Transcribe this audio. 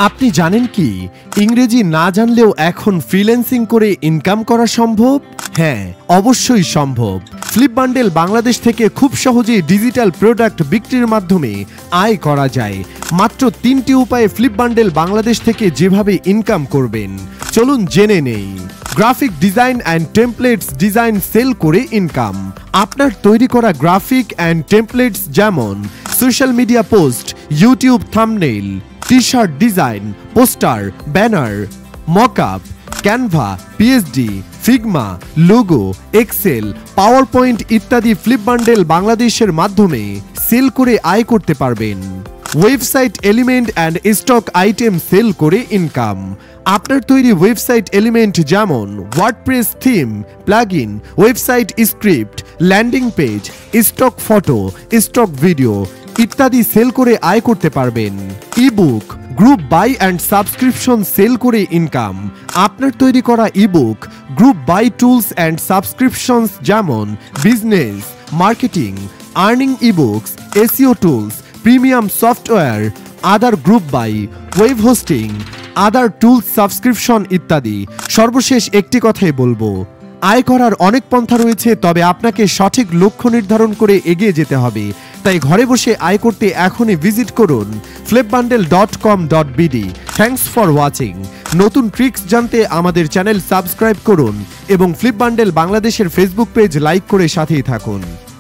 আপনি জানেন কি ইংরেজি না জানলেও এখন ফ্রিল্যান্সিং করে ইনকাম করা সম্ভব? হ্যাঁ, অবশ্যই সম্ভব। ফ্লিপ বান্ডেল বাংলাদেশ থেকে খুব সহজেই ডিজিটাল প্রোডাক্ট বিক্রির মাধ্যমে আয় করা যায়। মাত্র 3টি উপায়ে ফ্লিপ বান্ডেল বাংলাদেশ থেকে যেভাবে ইনকাম করবেন চলুন জেনে নেই। Graphic design and templates design sell করে ইনকাম। আপনার তৈরি করা গ্রাফিক অ্যান্ড টেমপ্লেটস যেমন social media post, YouTube thumbnail, t-shirt design, poster, banner, mockup, Canva, PSD, Figma, logo, Excel, PowerPoint ইত্যাদি ফ্লিপ বান্ডেল বাংলাদেশের মাধ্যমে সেল করে আয় করতে পারবেন। Website element and stock item sell করে ইনকাম। আপনার তৈরি ওয়েবসাইট এলিমেন্ট যেমন WordPress theme, plugin, website script, landing page, stock photo, stock video ইত্যাদি সেল করে আয় করতে পারবেন। Ebook, group buy and subscription sell করে ইনকাম। আপনার তৈরি করা ebook, group buy tools and subscriptions যেমন business, marketing, earning ebooks, SEO tools, premium software, other group buy, web hosting, other tools subscription ইত্যাদি। সর্বশেষ একটি কথাই বলবো, আয় করার অনেক পন্থা রয়েছে, তবে আপনাকে সঠিক লক্ষ্য নির্ধারণ করে এগিয়ে যেতে হবে। তাই ঘরে বসে আয় করতে এখনই ভিজিট করুন flipbundle.com.bd। Thanks for watching. নতুন ট্রিক্স জানতে আমাদের চ্যানেল সাবস্ক্রাইব করুন এবং ফ্লিপ বান্ডেল বাংলাদেশের ফেসবুক পেজ লাইক করে সাথেই থাকুন।